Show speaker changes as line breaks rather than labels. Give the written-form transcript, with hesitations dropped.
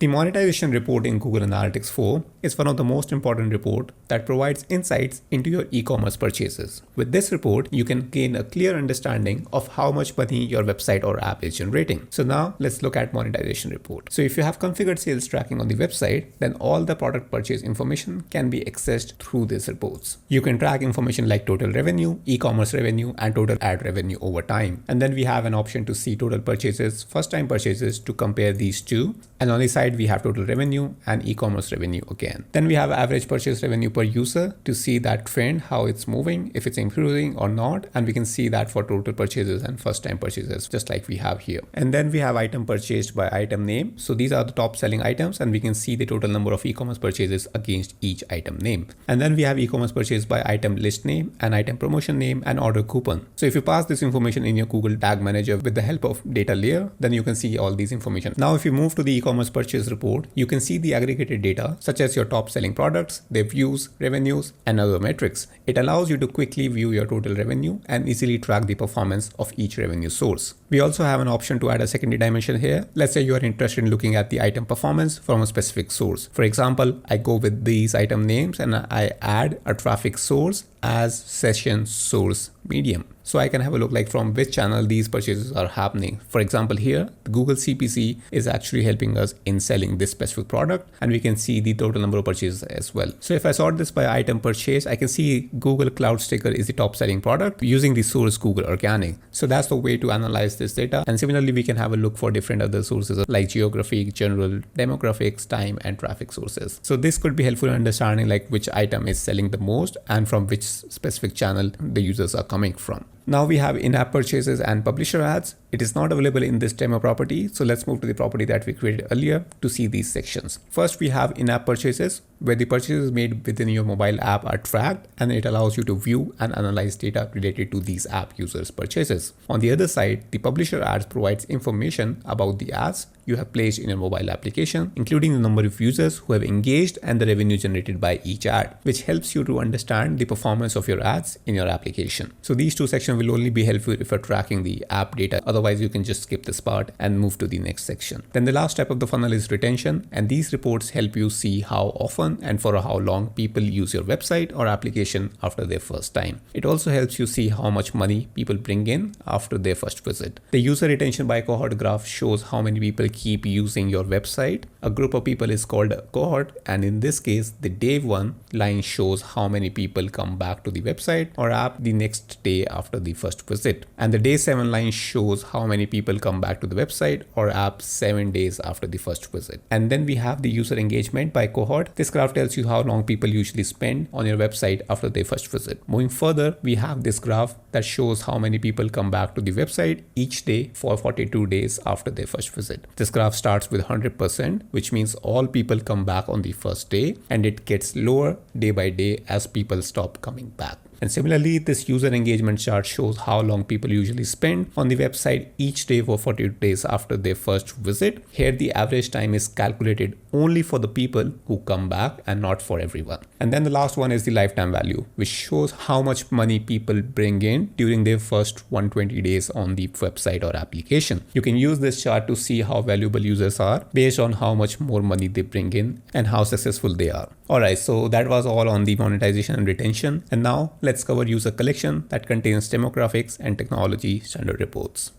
The monetization report in Google Analytics 4 is one of the most important reports that provides insights into your e-commerce purchases. With this report, you can gain a clear understanding of how much money your website or app is generating. So now let's look at monetization report. So if you have configured sales tracking on the website, then all the product purchase information can be accessed through these reports. You can track information like total revenue, e-commerce revenue, and total ad revenue over time. And then we have an option to see total purchases, first-time purchases to compare these two. And on the side, we have total revenue and e-commerce revenue again. Then we have average purchase revenue per user to see that trend, how it's moving, if it's improving or not. And we can see that for total purchases and first-time purchases, just like we have here. And then we have item purchased by item name. So these are the top selling items, and we can see the total number of e-commerce purchases against each item name. And then we have e-commerce purchased by item list name and item promotion name and order coupon. So if you pass this information in your Google Tag Manager with the help of data layer, then you can see all these information. Now, if you move to the e-commerce purchase report, you can see the aggregated data such as your top selling products, their views, revenues, and other metrics. It allows you to quickly view your total revenue and easily track the performance of each revenue source. We also have an option to add a secondary dimension here. Let's say you are interested in looking at the item performance from a specific source. For example, I go with these item names and I add a traffic source as session source medium. So I can have a look like from which channel these purchases are happening. For example, here, the Google CPC is actually helping us in selling this specific product, and we can see the total number of purchases as well. So if I sort this by item purchase, I can see Google Cloud Sticker is the top selling product using the source Google Organic. So that's the way to analyze this data. And similarly, we can have a look for different other sources like geography, general, demographics, time, and traffic sources. So this could be helpful in understanding like which item is selling the most and from which specific channel the users are coming from. Now we have in-app purchases and publisher ads. It is not available in this demo property. So let's move to the property that we created earlier to see these sections. First, we have in-app purchases, where the purchases made within your mobile app are tracked, and it allows you to view and analyze data related to these app users' purchases. On the other side, the publisher ads provides information about the ads you have placed in your mobile application, including the number of users who have engaged and the revenue generated by each ad, which helps you to understand the performance of your ads in your application. So these two sections will only be helpful if you're tracking the app data. Otherwise, you can just skip this part and move to the next section. Then the last step of the funnel is retention, and these reports help you see how often and for how long people use your website or application after their first time. It also helps you see how much money people bring in after their first visit. The user retention by cohort graph shows how many people keep using your website. A group of people is called a cohort, and in this case, the day 1 line shows how many people come back to the website or app the next day after the first visit. And the day 7 line shows how many people come back to the website or app 7 days after the first visit. And then we have the user engagement by cohort. This graph tells you how long people usually spend on your website after their first visit. Moving further, we have this graph that shows how many people come back to the website each day for 42 days after their first visit. This graph starts with 100%, which means all people come back on the first day, and it gets lower day by day as people stop coming back. And similarly, this user engagement chart shows how long people usually spend on the website each day for 42 days after their first visit. Here, the average time is calculated only for the people who come back and not for everyone. And then the last one is the lifetime value, which shows how much money people bring in during their first 120 days on the website or application. You can use this chart to see how valuable users are based on how much more money they bring in and how successful they are. Alright, so that was all on the monetization and retention. And now let's cover user collection that contains demographics and technology standard reports.